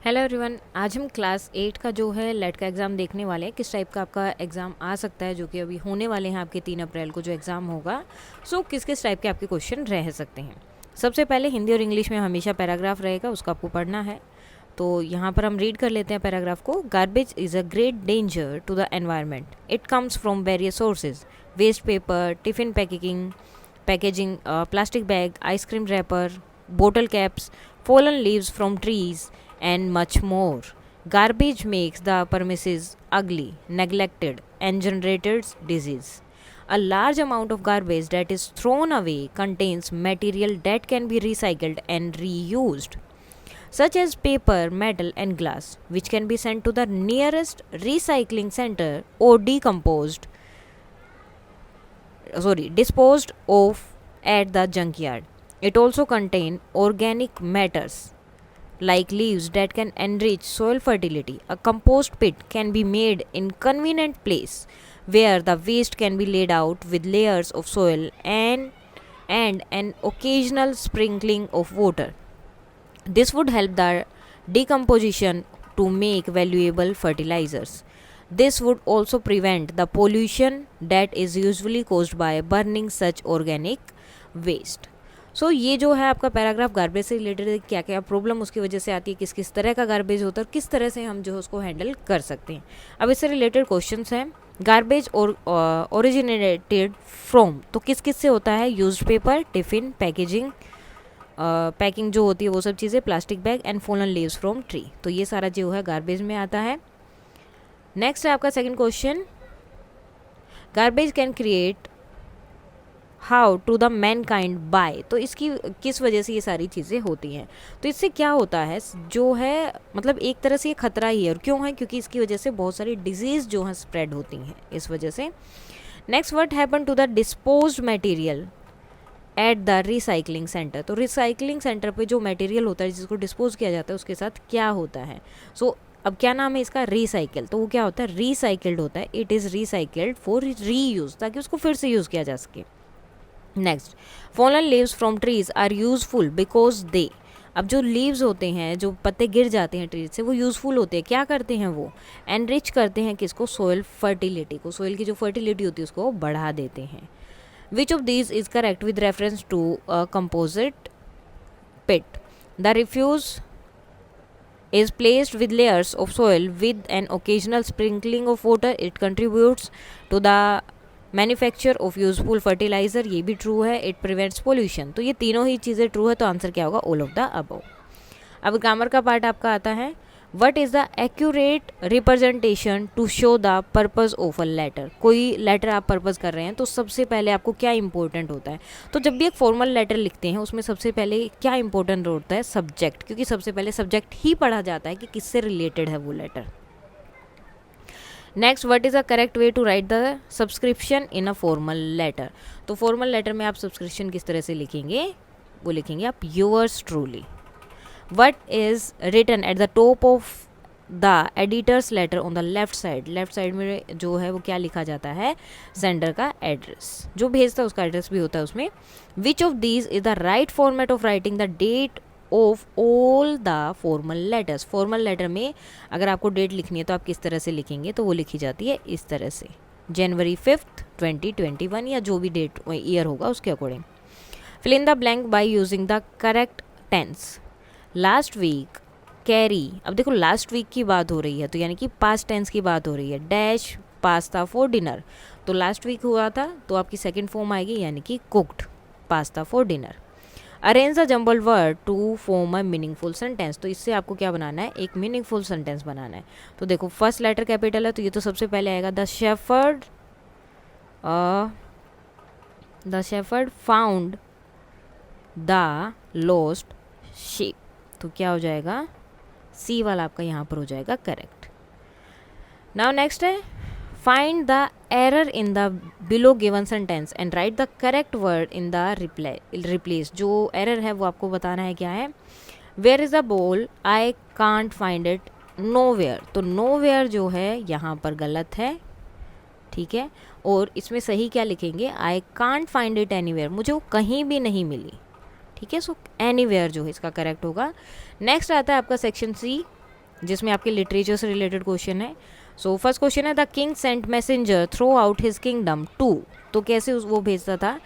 Hello everyone, आज हम class 8 का जो है लेट का एग्ज़ाम देखने वाले हैं। किस टाइप का आपका एग्ज़ाम आ सकता है, जो कि अभी होने वाले हैं आपके 3 अप्रैल को जो एग्ज़ाम होगा। सो किस किस टाइप के आपके क्वेश्चन रह सकते हैं। सबसे पहले हिंदी और इंग्लिश में हमेशा पैराग्राफ रहेगा, उसको आपको पढ़ना है। तो यहाँ पर हम रीड कर लेते हैं पैराग्राफ को। Garbage is a great danger to the environment. It comes from various sources: waste paper, tiffin packaging, plastic bag, ice cream wrapper, bottle caps, fallen leaves from trees, and much more. Garbage makes the premises ugly, neglected, and generates disease. A large amount of garbage that is thrown away contains material that can be recycled and reused, such as paper, metal, and glass, which can be sent to the nearest recycling center or disposed of at the junkyard. It also contains organic matters like leaves that can enrich soil fertility. A compost pit can be made in convenient place where the waste can be laid out with layers of soil and an occasional sprinkling of water. This would help the decomposition to make valuable fertilizers. This would also prevent the pollution that is usually caused by burning such organic waste. सो ये जो है आपका paragraph garbage से related है, क्या क्या problem उसकी वजह से आती है, किस किस तरह का गार्बेज होता है और किस तरह से हम जो है उसको हैंडल कर सकते हैं। अब इससे रिलेटेड क्वेश्चंस हैं। गार्बेज और ओरिजिनेटेड फ्रॉम, तो किस किस से होता है? यूज्ड पेपर, टिफिन, पैकिंग जो होती है वो सब चीज़ें, plastic bag and fallen leaves from tree. तो ये सारा जो है गार्बेज में आता है। नेक्स्ट है आपका second question, garbage can create how to the mankind by. तो इसकी किस वजह से ये सारी चीज़ें होती हैं? तो इससे क्या होता है जो है, मतलब एक तरह से ये खतरा ही है। और क्यों है? क्योंकि इसकी वजह से बहुत सारी डिजीज़ जो हैं स्प्रेड होती हैं इस वजह से। Next, what happen to the disposed material at the recycling centre. तो रिसाइकलिंग सेंटर पे जो मटेरियल होता है जिसको डिस्पोज किया जाता है उसके साथ क्या होता है? सो अब क्या नाम है इसका? रिसाइकिल। तो वो क्या होता है? रिसाइकिल्ड होता है। It is recycled for reuse, ताकि उसको फिर से यूज़ किया जा सके। Next, fallen leaves from trees are useful because they. अब जो लीव्स होते हैं, जो पत्ते गिर जाते हैं ट्रीज से, वो यूज़फुल होते हैं। क्या करते हैं वो? एनरिच करते हैं किसको? सोयल फर्टिलिटी को। सोयल की जो फर्टिलिटी होती है उसको बढ़ा देते हैं। Which of these is correct with reference to a composite pit? The refuse is placed with layers of soil with an occasional sprinkling of water. It contributes to the manufacture of useful fertiliser. ये भी true है। It prevents pollution. तो ये तीनों ही चीज़ें true है। तो answer क्या होगा? All of the above. अब ग्रामर का पार्ट आपका आता है। What is the accurate representation to show the purpose of a letter. कोई लेटर आप पर्पज़ कर रहे हैं तो सबसे पहले आपको क्या इंपॉर्टेंट होता है? तो जब भी एक फॉर्मल लेटर लिखते हैं उसमें सबसे पहले क्या इंपॉर्टेंट होता है? सब्जेक्ट, क्योंकि सबसे पहले सब्जेक्ट ही पढ़ा जाता है कि किससे रिलेटेड है वो लेटर। Next, what is the correct way to write the subscription in a formal letter. तो फॉर्मल लेटर में आप सब्सक्रिप्शन किस तरह से लिखेंगे? वो लिखेंगे आप yours truly. What is written at the top of the editor's letter on the left side? Left side में जो है वो क्या लिखा जाता है? सेंडर का एड्रेस, जो भेजता है उसका एड्रेस भी होता है उसमें। Which of these is the right format of writing the date of all the formal letters? Formal letter में अगर आपको डेट लिखनी है तो आप किस तरह से लिखेंगे? तो वो लिखी जाती है इस तरह से, जनवरी 5th 2021, या जो भी डेट ईयर होगा उसके अकॉर्डिंग। Fill in the blank by using the correct tense. Last week Carrie, अब देखो लास्ट वीक की बात हो रही है तो यानी कि पास्ट टेंस की बात हो रही है। डैश पास्ता फॉर डिनर, तो लास्ट वीक हुआ था तो आपकी सेकंड फॉर्म आएगी यानी कि cooked pasta for dinner. Arrange the jumbled word to form a meaningful sentence. तो इससे आपको क्या बनाना है? एक मीनिंगफुल सेंटेंस बनाना है। तो देखो फर्स्ट लेटर कैपिटल है तो ये तो सबसे पहले आएगा। The shepherd found the lost sheep. तो क्या हो जाएगा? सी वाला आपका यहाँ पर हो जाएगा करेक्ट। नाउ नेक्स्ट है, find the error in the below given sentence and write the correct word in the replace. जो एरर है वो आपको बताना है क्या है? Where is the ball? I can't find it nowhere. तो नोवेयर जो है यहाँ पर गलत है, ठीक है। और इसमें सही क्या लिखेंगे? आई कांट फाइंड इट एनीवेयर, मुझे वो कहीं भी नहीं मिली, ठीक है। सो एनीवेयर जो है इसका करेक्ट होगा। नेक्स्ट आता है आपका सेक्शन सी, जिसमें आपके लिटरेचर से रिलेटेड क्वेश्चन है। सो फर्स्ट क्वेश्चन है the king sent messenger throughout his kingdom to, तो कैसे वो भेजता था,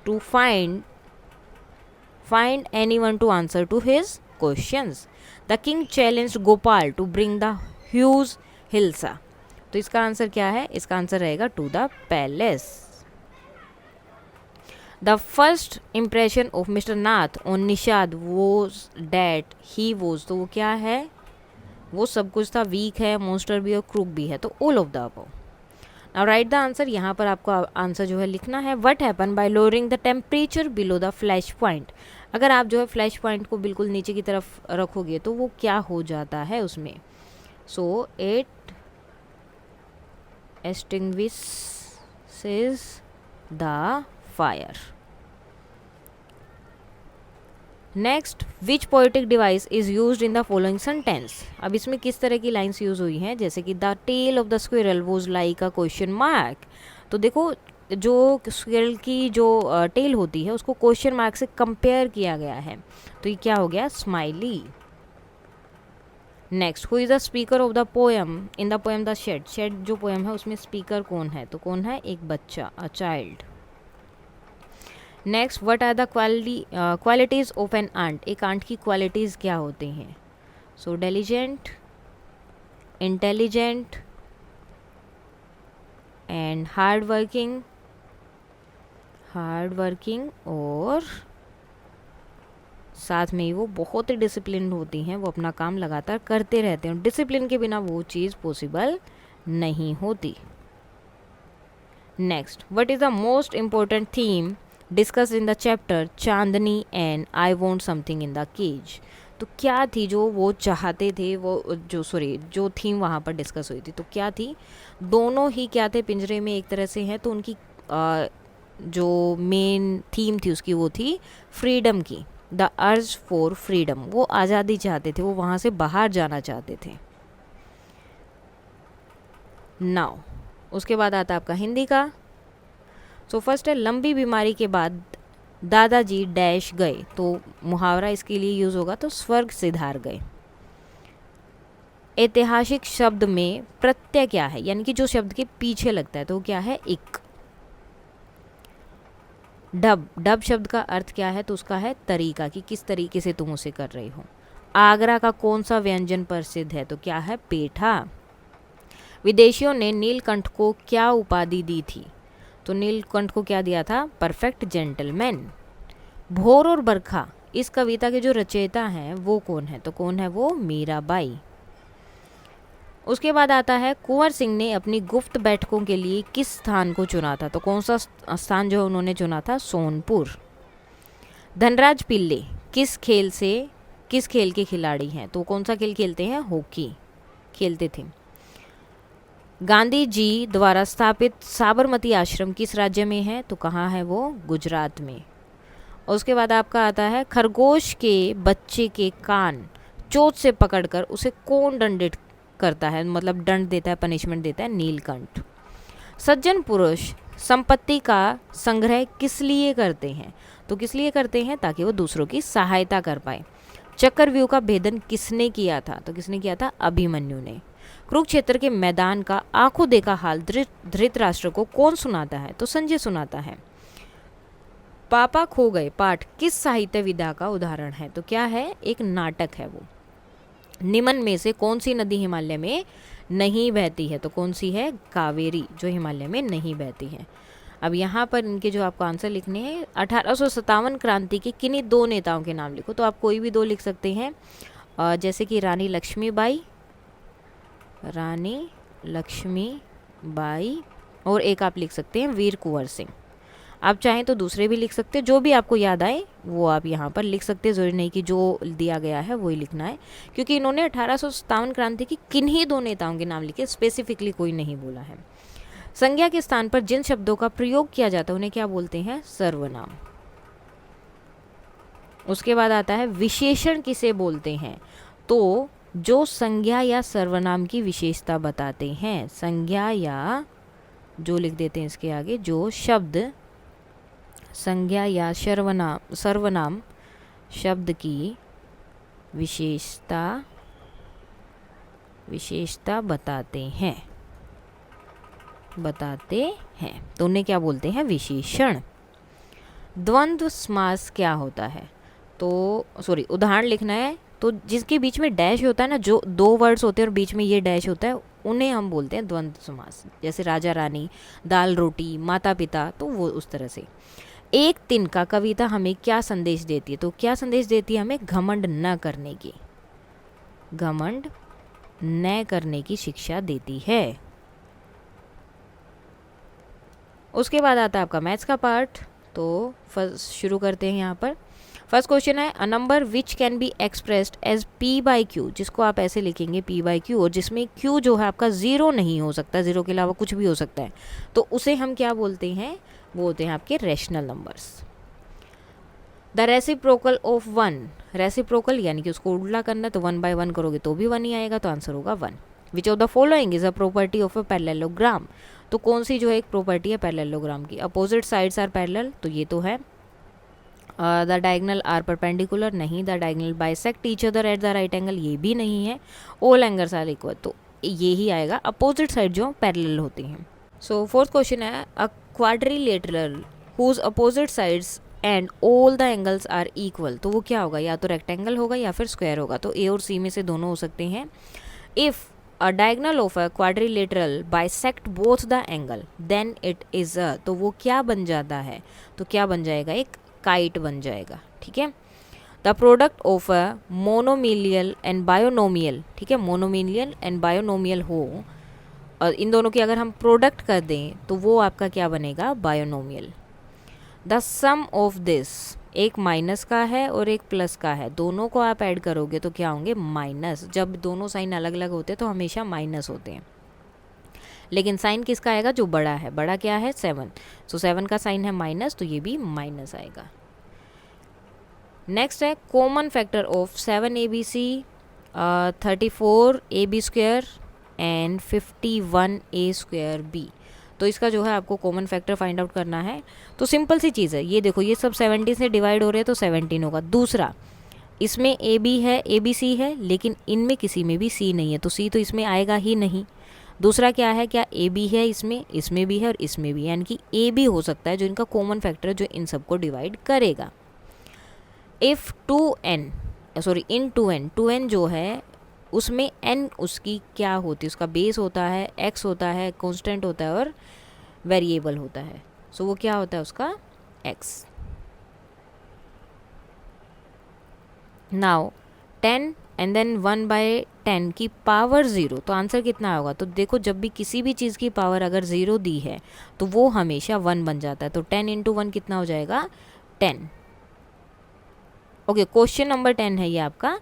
to find anyone to answer to his questions. The king challenged Gopal to bring the huge hilsa, तो इसका आंसर क्या है, इसका आंसर रहेगा to the palace. The first impression of mister Nath on Nishad was that he was, तो वो क्या है, वो सब कुछ था, वीक है, मोस्टर भी और क्रूक भी है, तो all of the above. Now right the answer, यहाँ पर आपको आंसर जो है लिखना है। What happen by lowering the temperature below the flash point, अगर आप जो है फ्लैश पॉइंट को बिल्कुल नीचे की तरफ रखोगे तो वो क्या हो जाता है उसमें, so it extinguishes the fire. Next which poetic device is use in the following sentence, अब इसमें किस तरह की लाइन्स यूज हुई हैं, जैसे कि the tail of the squirrel was like a question mark, तो देखो जो स्क्विरल की जो टेल होती है उसको क्वेश्चन मार्क से कंपेयर किया गया है, तो ये क्या हो गया, smiley. Next who is the speaker of the poem in the poem the shed, shed जो पोएम है उसमें स्पीकर कौन है, तो कौन है, एक बच्चा, a child. Next what are the qualities of an ant, एक आंट की क्वालिटीज़ क्या होती हैं, so diligent, intelligent and hard working और साथ में ही वो बहुत ही डिसिप्लिन होती हैं, वो अपना काम लगातार करते रहते हैं, डिसिप्लिन के बिना वो चीज़ पॉसिबल नहीं होती। Next what is the most important theme discussed in the chapter Chandni and I want something in the cage, तो क्या थी जो वो चाहते थे, वो जो थीम वहाँ पर डिस्कस हुई थी, तो क्या थी, दोनों ही क्या थे, पिंजरे में एक तरह से हैं, तो उनकी जो मेन थीम थी उसकी वो थी फ्रीडम की, द अर्ज फॉर फ्रीडम, वो आज़ादी चाहते थे, वो वहाँ से बाहर जाना चाहते थे। नाउ उसके बाद आता आपका हिंदी का। सो फर्स्ट है लंबी बीमारी के बाद दादाजी डैश गए, तो मुहावरा इसके लिए यूज़ होगा, तो स्वर्ग सिधार गए। ऐतिहासिक शब्द में प्रत्यय क्या है, यानी कि जो शब्द के पीछे लगता है, तो क्या है, इक। डब शब्द का अर्थ क्या है, तो उसका है तरीका, कि किस तरीके से तुम उसे कर रहे हो। आगरा का कौन सा व्यंजन प्रसिद्ध है, तो क्या है, पेठा। विदेशियों ने नीलकंठ को क्या उपाधि दी थी, तो नीलकंठ को क्या दिया था, परफेक्ट जेंटलमैन। भोर और बरखा इस कविता के जो रचयिता हैं वो कौन है, तो कौन है वो, मीराबाई। उसके बाद आता है कुंवर सिंह ने अपनी गुप्त बैठकों के लिए किस स्थान को चुना था, तो कौन सा स्थान जो है उन्होंने चुना था, सोनपुर। धनराज पिल्ले किस खेल के खिलाड़ी हैं, तो कौन सा खेल खेलते हैं, हॉकी खेलते थे। गांधी जी द्वारा स्थापित साबरमती आश्रम किस राज्य में है, तो कहाँ है वो, गुजरात में। और उसके बाद आपका आता है खरगोश के बच्चे के कान चोट से पकड़कर उसे कौन दंडित करता है, मतलब दंड देता है, पनिशमेंट देता है, नीलकंठ। सज्जन पुरुष संपत्ति का संग्रह किस लिए करते हैं, तो किस लिए करते हैं, ताकि वो दूसरों की सहायता कर पाए। चक्रव्यूह का भेदन किसने किया था, तो किसने किया था, अभिमन्यु ने। कुरुक्षेत्र के मैदान का आंखों देखा हाल धृतराष्ट्र को कौन सुनाता है, तो संजय सुनाता है। पापा खो गए पाठ किस साहित्य विधा का उदाहरण है, तो क्या है, एक नाटक है वो। निम्न में से कौन सी नदी हिमालय में नहीं बहती है, तो कौन सी है, कावेरी, जो हिमालय में नहीं बहती है। अब यहाँ पर इनके जो आपको आंसर लिखने हैं, 1857 क्रांति के किन्हीं दो नेताओं के नाम लिखो, तो आप कोई भी दो लिख सकते हैं, जैसे कि रानी लक्ष्मीबाई और एक आप लिख सकते हैं वीर कुंवर सिंह। आप चाहें तो दूसरे भी लिख सकते हैं, जो भी आपको याद आए वो आप यहाँ पर लिख सकते हैं, ज़रूरी नहीं कि जो दिया गया है वही लिखना है, क्योंकि इन्होंने 1857 क्रांति की किन्हीं दो नेताओं के नाम लिखे, स्पेसिफिकली कोई नहीं बोला है। संज्ञा के स्थान पर जिन शब्दों का प्रयोग किया जाता है उन्हें क्या बोलते हैं, सर्वनाम। उसके बाद आता है विशेषण किसे बोलते हैं, तो जो संज्ञा या सर्वनाम की विशेषता बताते हैं। संज्ञा या जो लिख देते हैं इसके आगे, जो शब्द संज्ञा या सर्वनाम शब्द की विशेषता विशेषता बताते हैं, तो उन्हें क्या बोलते हैं, विशेषण। द्वंद्व समास क्या होता है, तो सॉरी उदाहरण लिखना है, तो जिसके बीच में डैश होता है ना, जो दो वर्ड्स होते हैं और बीच में ये डैश होता है, उन्हें हम बोलते हैं द्वंद्व समास। जैसे राजा रानी, दाल रोटी, माता पिता, तो वो उस तरह से। एक तिनका कविता हमें क्या संदेश देती है, तो क्या संदेश देती है हमें, घमंड न करने की, घमंड न करने की शिक्षा देती है। उसके बाद आता है आपका मैथ्स का पार्ट। तो फर्स्ट शुरू करते हैं यहाँ पर। फर्स्ट क्वेश्चन है, a number which can be expressed as p by q, जिसको आप ऐसे लिखेंगे p बाई क्यू, और जिसमें q जो है आपका ज़ीरो नहीं हो सकता, ज़ीरो के अलावा कुछ भी हो सकता है, तो उसे हम क्या बोलते हैं, वो होते हैं आपके rational numbers. The reciprocal of one, reciprocal यानी कि उसको उल्टा करना, तो 1 बाई 1 करोगे तो भी 1 ही आएगा, तो आंसर होगा 1। विच of the following is a property of a parallelogram, तो कौन सी जो है एक प्रॉपर्टी है पैरेललोग्राम की, अपोजिट साइड्स आर पैरेलल, तो ये तो है। द डायगनल आर परपेंडिकुलर, नहीं। The diagonal bisect each other at the right angle, ये भी नहीं है। ऑल एंगल्स आर इक्वल, तो ये ही आएगा, अपोजिट साइड जो पैरेलल होती हैं। सो फोर्थ क्वेश्चन है, a quadrilateral whose opposite sides and all the angles are equal, तो वो क्या होगा, या तो रेक्टेंगल होगा या फिर स्क्वायर होगा, तो ए और सी में से दोनों हो सकते हैं। If a diagonal of a quadrilateral bisect both the angle then it is a, तो वो क्या बन जाता है, तो क्या बन जाएगा, एक काइट बन जाएगा, ठीक है। The product of a monomial and binomial, ठीक है, मोनोमिलियल एंड बायोनोमियल हो, और इन दोनों की अगर हम प्रोडक्ट कर दें तो वो आपका क्या बनेगा, binomial. The sum of this, एक माइनस का है और एक प्लस का है, दोनों को आप ऐड करोगे तो क्या होंगे, माइनस। जब दोनों साइन अलग अलग होते हैं तो हमेशा माइनस होते हैं, लेकिन साइन किसका आएगा, जो बड़ा है, बड़ा क्या है 7, सो 7 का साइन है माइनस, तो ये भी माइनस आएगा। नेक्स्ट है, common factor of 7abc, 34ab square and 51a square b, तो इसका जो है आपको कॉमन फैक्टर फाइंड आउट करना है। तो सिंपल सी चीज़ है, ये देखो ये सब 17 से डिवाइड हो रहे हैं तो 17 होगा। दूसरा, इसमें ए बी है, ए बी सी है, लेकिन इनमें किसी में भी सी नहीं है, तो सी तो इसमें आएगा ही नहीं। दूसरा क्या है, क्या ए बी है, इसमें भी है और इसमें भी, यानी कि ए बी हो सकता है जो इनका कॉमन फैक्टर है, जो इन सबको डिवाइड करेगा। इफ़ इन 2n, 2n जो है उसमें n उसकी क्या होती है, उसका बेस होता है, x होता है, कांस्टेंट होता है और वेरिएबल होता है, सो वो क्या होता है उसका x। Now 10 and then 1 by 10 की पावर 0, तो आंसर कितना होगा, तो देखो जब भी किसी भी चीज़ की पावर अगर 0 दी है तो वो हमेशा 1 बन जाता है, तो 10 इंटू 1 कितना हो जाएगा, 10। ओके, क्वेश्चन नंबर 10 है ये आपका।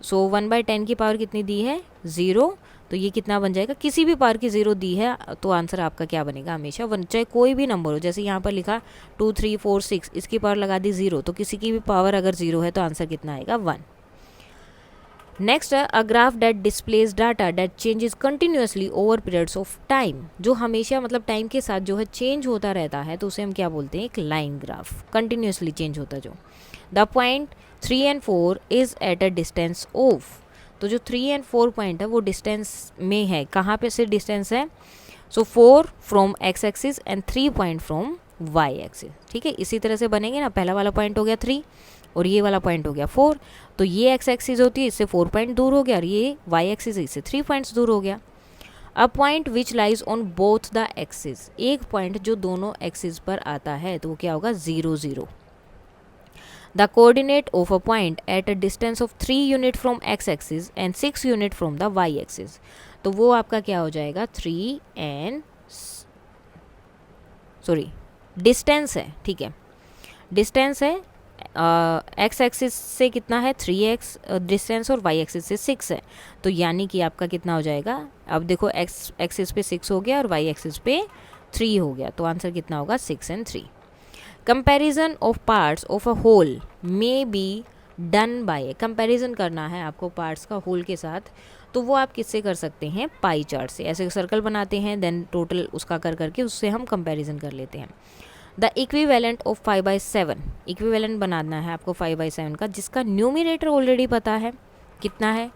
सो 1 बाय 10 की पावर कितनी दी है, 0, तो ये कितना बन जाएगा, किसी भी पावर की 0 दी है तो आंसर आपका क्या बनेगा, हमेशा 1, चाहे कोई भी नंबर हो। जैसे यहाँ पर लिखा 2 3 4 6, इसकी पावर लगा दी 0, तो किसी की भी पावर अगर 0 है तो आंसर कितना आएगा, 1। नेक्स्ट है, a graph that displays data that changes continuously over periods of time, जो हमेशा मतलब टाइम के साथ जो है चेंज होता रहता है, तो उसे हम क्या बोलते हैं, एक लाइन ग्राफ, कंटिन्यूसली चेंज होता जो। The point 3 and 4 is at a distance of, तो जो 3 and 4 पॉइंट है वो डिस्टेंस में है, कहाँ पे से डिस्टेंस है, सो 4 from x axis and 3 point from y axis, ठीक है। इसी तरह से बनेंगे ना, पहला वाला पॉइंट हो गया 3 और ये वाला पॉइंट हो गया 4, तो ये x एक्सिस होती है, इससे 4 पॉइंट दूर हो गया, और ये y एक्सिस इससे 3 पॉइंट्स दूर हो गया। A point which lies on both the axis, एक पॉइंट जो दोनों एक्सिस पर आता है तो वो क्या होगा, 0 0। The coordinate of a point at a distance of 3 unit from x axis and 6 unit from the y axis, तो वो आपका क्या हो जाएगा, 3 and डिस्टेंस है, ठीक है, डिस्टेंस है, x एक्सिस से कितना है 3x डिस्टेंस और y एक्सिस से 6 है, तो यानी कि आपका कितना हो जाएगा, अब देखो x एक्सिस पे 6 हो गया और y एक्सिस पे 3 हो गया, तो आंसर कितना होगा, 6 and 3। Comparison of parts of a whole may be done by, comparison करना है आपको पार्ट्स का होल के साथ, तो वो आप किससे कर सकते हैं, पाई चार्ट से। ऐसे सर्कल बनाते हैं, देन टोटल उसका कर करके उससे हम कंपैरिजन कर लेते हैं। द इक्विवेलेंट ऑफ 5/7, इक्विवेलेंट बनाना है आपको 5/7 का, जिसका न्यूमिनेटर ऑलरेडी पता है कितना है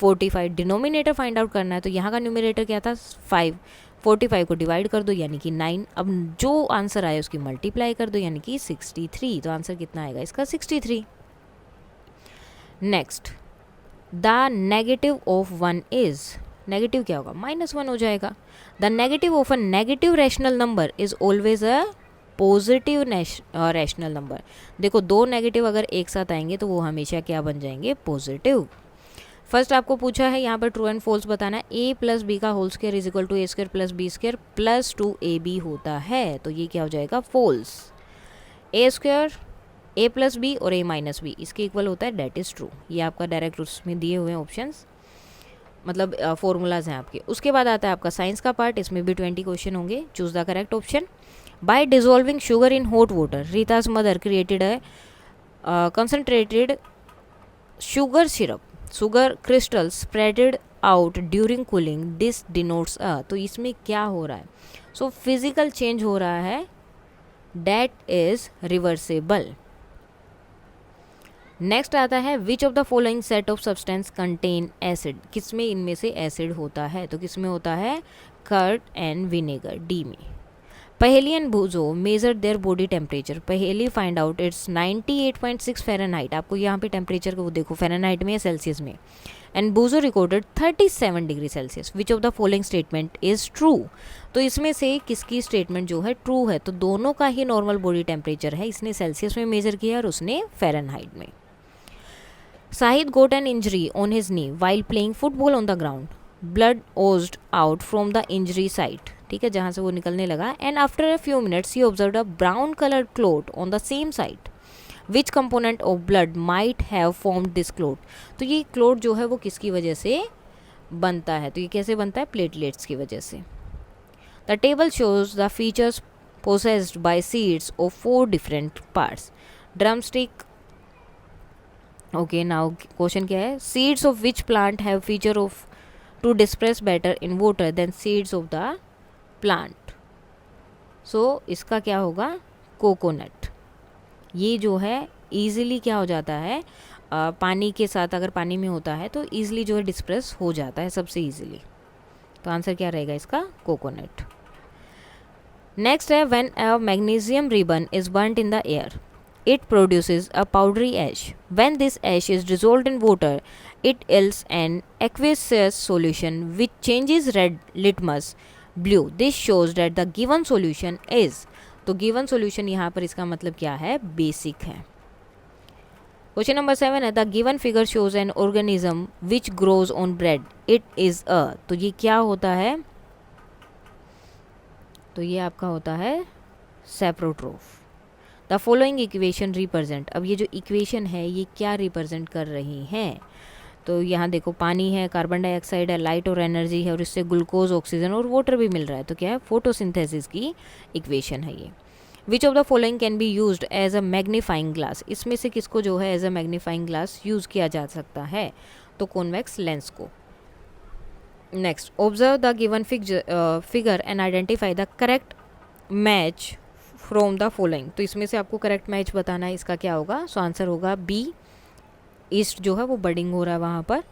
45 डिनोमिनेटर फाइंड आउट करना है, तो यहाँ का न्यूमरेटर क्या था 5, 45 को डिवाइड कर दो यानी कि 9, अब जो आंसर आए उसकी मल्टीप्लाई कर दो यानी कि 63, तो आंसर कितना आएगा इसका 63। Next, the negative of 1 is, negative क्या होगा -1 हो जाएगा। The negative of a negative rational number is always a positive rational number. देखो दो नेगेटिव अगर एक साथ आएंगे तो वो हमेशा क्या बन जाएंगे, पॉजिटिव। फर्स्ट आपको पूछा है यहाँ पर ट्रू एंड फॉल्स बताना है। a प्लस बी का whole square is equal to a square plus b square plus 2ab होता है, तो ये क्या हो जाएगा false. A square a plus b और a माइनस बी इसके इक्वल होता है, डेट इज़ ट्रू। ये आपका डायरेक्ट उसमें दिए हुए हैं ऑप्शंस, मतलब फॉर्मूलाज हैं आपके। उसके बाद आता है आपका साइंस का पार्ट, इसमें भी 20 क्वेश्चन होंगे। Choose the correct option. By dissolving sugar in hot water Rita's mother created a concentrated sugar syrup, sugar crystal spreaded out during cooling, this denotes a, तो इसमें क्या हो रहा है, सो फिजिकल चेंज हो रहा है, डेट इज रिवर्सेबल। नेक्स्ट आता है विच of the following set of substance contain acid, किसमें इनमें से एसिड होता है, तो किसमें होता है कर्ड एंड विनेगर, डी में। Paheli and Boojho measure their body temperature, Paheli find out it's 98.6 Fahrenheit, आपको यहाँ पे टेम्परेचर को देखो फ़ारेनहाइट में या सेल्सियस में, and बूजो recorded 37 degree Celsius. Which of the following statement is true, तो इसमें से किसकी स्टेटमेंट जो है ट्रू है, तो दोनों का ही नॉर्मल बॉडी टेम्परेचर है, इसने सेल्सियस में मेजर किया और उसने फ़ारेनहाइट में। Sahid got an injury on his knee while playing football on the ground. Blood oozed out from the injury site. ठीक है, जहाँ से वो निकलने लगा. And after a few minutes, he observed a brown colored clot on the same site. Which component of blood might have formed this clot? तो ये clot जो है वो किसकी वजह से बनता है, तो ये कैसे बनता है, प्लेटलेट्स की वजह से। The table shows the features possessed by seeds of 4 different parts. Drumstick. Okay, now question क्या है, seeds of which plant have feature of to disperse better in water than seeds of the plant, so इसका क्या होगा, coconut. ये जो है easily क्या हो जाता है, पानी के साथ अगर पानी में होता है तो ईजिली जो है डिस्प्रेस हो जाता है सबसे ईजिली, तो आंसर क्या रहेगा इसका, कोकोनट। नेक्स्ट है when a magnesium ribbon is burned in the air, it produces a powdery ash. When this ash is dissolved in water, it yields an aqueous solution which changes red litmus blue. This shows that the given solution is, तो given solution यहाँ पर इसका मतलब क्या है, basic है। Question number 7 है the given figure shows an organism which grows on bread, it is a, तो ये क्या होता है, तो ये आपका होता है सेप्रोट्रोफ। द फॉलोइंग इक्वेशन रिप्रेजेंट, अब ये जो इक्वेशन है ये क्या रिप्रेजेंट कर रही हैं, तो यहाँ देखो पानी है, कार्बन डाइऑक्साइड है, लाइट और एनर्जी है और इससे ग्लूकोज, ऑक्सीजन और वाटर भी मिल रहा है, तो क्या है, फोटोसिंथेसिस की इक्वेशन है ये। Which of the following can be used as a magnifying glass, इसमें से किसको जो है as a magnifying glass use किया जा सकता है, तो कॉन्वेक्स लेंस को। Next, observe the given figure and identify the correct match from the following, तो इसमें से आपको करेक्ट मैच बताना है, इसका क्या होगा, सो आंसर होगा बी, ईस्ट जो है वो बडिंग हो रहा है वहाँ पर।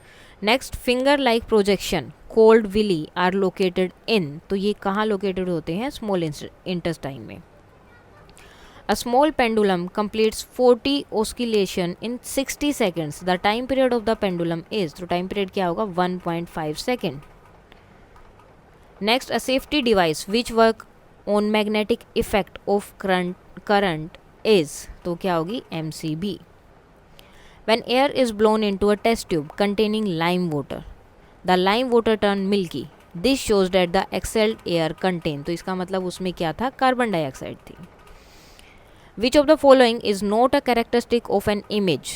Next, finger like projection called villi are located in, तो ये कहाँ लोकेटेड होते हैं, स्मॉल इंटेस्टाइन में। A small pendulum completes 40 oscillation in 60 seconds, the time period of the pendulum is, तो टाइम पीरियड क्या होगा, 1.5 second. Next, a safety device which work on magnetic effect of current is, तो क्या होगी, MCB। When air is blown into a test tube containing lime water, the lime water turn milky, this shows that the exhaled air contain, तो इसका मतलब उसमें क्या था, carbon dioxide थी। Which of the following is not a characteristic of an image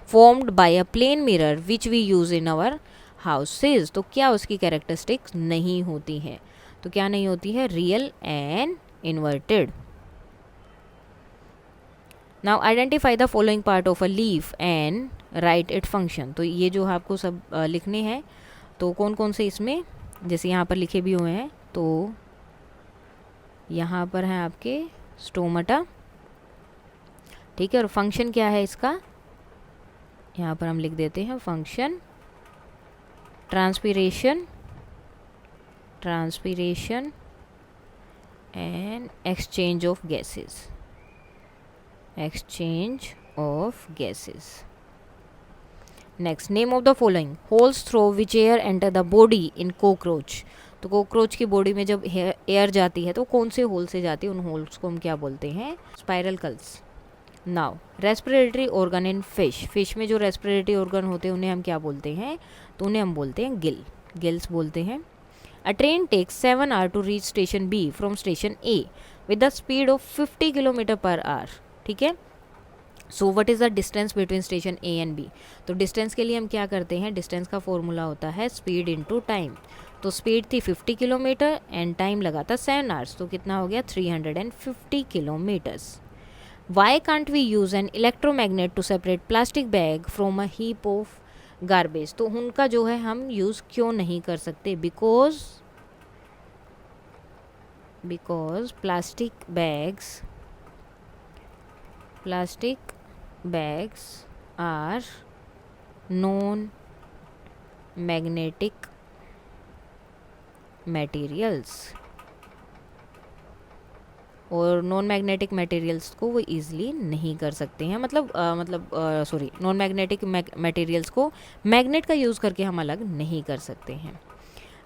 formed by a plane mirror which we use in our houses, तो क्या उसकी कैरेक्टरिस्टिक्स नहीं होती हैं, तो क्या नहीं होती है, real and inverted. Now identify the following part of a leaf and right it function, तो ये जो आपको सब लिखने हैं, तो कौन कौन से इसमें, जैसे यहाँ पर लिखे भी हुए हैं, तो यहाँ पर है आपके स्टोमाटा, ठीक है, और फंक्शन क्या है इसका, यहाँ पर हम लिख देते हैं function transpiration and exchange of gases. Next, name of the following holes through which air enter the body in cockroach. तो कॉकरोच की बॉडी में जब एयर जाती है तो कौन से होल से जाती है, उन होल्स को हम क्या बोलते हैं, spiracles. Now, respiratory organ in fish में जो रेस्पिरेटरी ऑर्गन होते हैं उन्हें हम क्या बोलते हैं, तो उन्हें हम बोलते हैं गिल्स बोलते हैं। A train takes 7 hour to reach station B from station A with the speed of 50 kilometre per hour. ठीक है, so what is the distance between station A and B. तो डिस्टेंस के लिए हम क्या करते हैं, डिस्टेंस का फॉर्मूला होता है स्पीड इनटू टाइम। तो स्पीड थी 50 किलोमीटर एंड टाइम लगा था 7 आवर्स, तो कितना हो गया 350 kilometres. Why can't we use an electromagnet to separate plastic bag from a heap of garbage. तो उनका जो है हम यूज़ क्यों नहीं कर सकते, because plastic bags are non magnetic materials, और नॉन मैग्नेटिक मटेरियल्स को वो ईजिली नहीं कर सकते हैं, नॉन मैग्नेटिक मटेरियल्स को मैग्नेट का यूज़ करके हम अलग नहीं कर सकते हैं।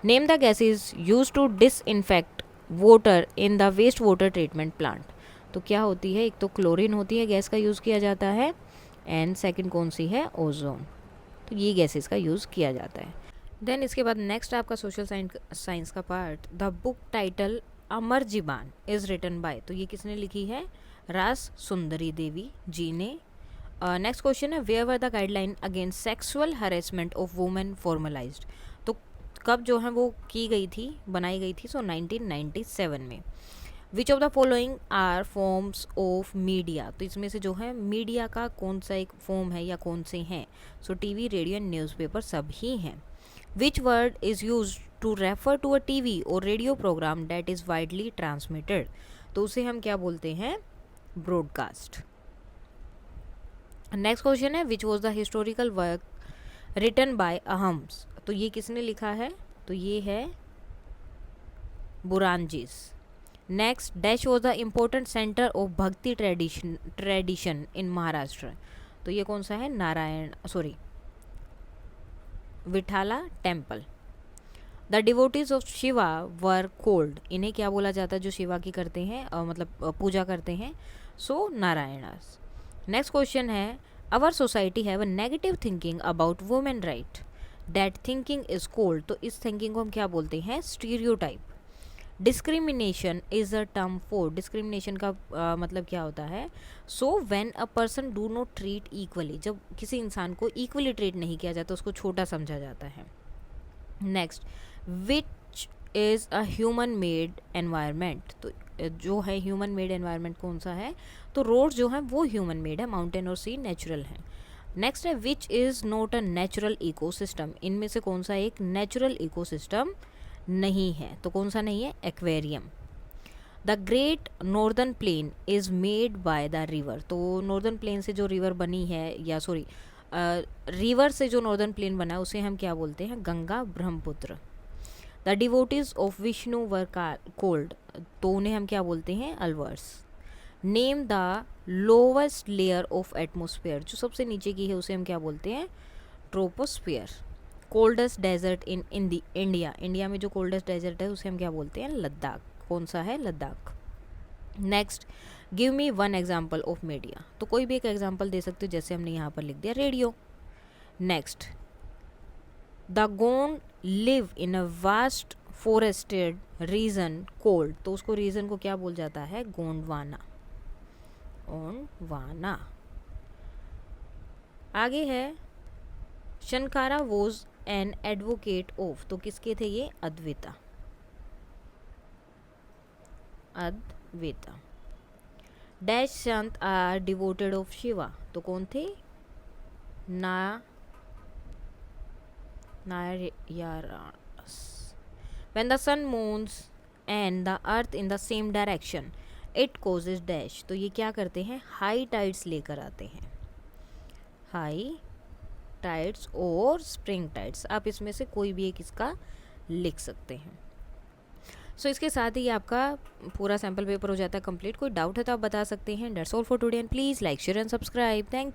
Name the gases used to disinfect water in the waste water treatment plant. तो क्या होती है, एक तो क्लोरीन होती है, गैस का यूज़ किया जाता है, एंड सेकंड कौन सी है, ओजोन। तो ये गैसेस का यूज़ किया जाता है। देन इसके बाद नेक्स्ट आपका सोशल साइंस का part, the book title Amar Jiban is written by. तो ये किसने लिखी है, रास सुंदरी देवी जी ने। नेक्स्ट क्वेश्चन है, where were the guideline against sexual harassment of women formalised. तो कब जो है वो की गई थी, बनाई गई थी, सो 1997 में। Which of the following are forms of media. तो इसमें से जो है मीडिया का कौन सा एक फॉर्म है या कौन से हैं, so TV, radio and newspaper सब ही हैं। Which word is use to refer to a TV और radio program that is widely transmitted. तो उसे हम क्या बोलते हैं, ब्रॉडकास्ट। नेक्स्ट क्वेश्चन है, which was the historical work written by Ahoms. तो ये किसने लिखा है, तो ये है Buranjis. Next, dash was the important centre of bhakti tradition in Maharashtra. तो ये कौन सा है, Vitthala temple. The devotees of Shiva were called. इन्हें क्या बोला जाता है, जो शिवा की करते हैं, पूजा करते हैं, सो नारायणास। नेक्स्ट क्वेश्चन है, our society have a negative thinking about women right, that thinking is cold. तो इस थिंकिंग को हम क्या बोलते हैं, stereotype. Discrimination is a term for, discrimination का मतलब क्या होता है, so when a person do not treat equally, जब किसी इंसान को इक्वली ट्रीट नहीं किया जाता, उसको छोटा समझा जाता है। Next, which is a human made environment. तो जो है ह्यूमन मेड एनवायरनमेंट कौन सा है, तो रोड जो है वो ह्यूमन मेड है, माउंटेन और सी नेचुरल है। नेक्स्ट है, which is not a natural ecosystem. इनमें से कौन सा एक नेचुरल इकोसिस्टम नहीं है, तो कौन सा नहीं है, aquarium. The great northern plain is made by the river. तो नॉर्दर्न प्लेन से जो रिवर बनी है, या रिवर से जो नॉर्दर्न प्लेन बना है उसे हम क्या बोलते हैं, Ganga Brahmaputra. The devotees of Vishnu were cold. तो उन्हें हम क्या बोलते हैं, Alvars. Name the lowest layer of atmosphere. जो सबसे नीचे की है उसे हम क्या बोलते हैं, troposphere. Coldest desert in India. India में जो कोल्डेस्ट डेजर्ट है उसे हम क्या बोलते हैं, लद्दाख। कौन सा है, Ladakh. Next, give me one example of media. तो कोई भी एक एग्जाम्पल दे सकते हो, जैसे हमने यहाँ पर लिख दिया radio. Next, the Gond live in a vast forested region called. तो उसको रीजन को क्या बोल जाता है, गोंडवाना। आगे है, Shankara was an advocate of. तो किसके थे ये, Advaita. Dash sant are devoted of Shiva. तो कौन थे, Narayanas. When the sun moves and the earth in the same direction it causes dash. तो ये क्या करते हैं, हाई टाइड्स लेकर आते हैं, हाई टाइड्स और स्प्रिंग टाइड्स, आप इसमें से कोई भी एक इसका लिख सकते हैं। सो इसके साथ ही आपका पूरा सैम्पल पेपर हो जाता है कंप्लीट। कोई डाउट है तो आप बता सकते हैं। That's all for today and please like share and subscribe. Thank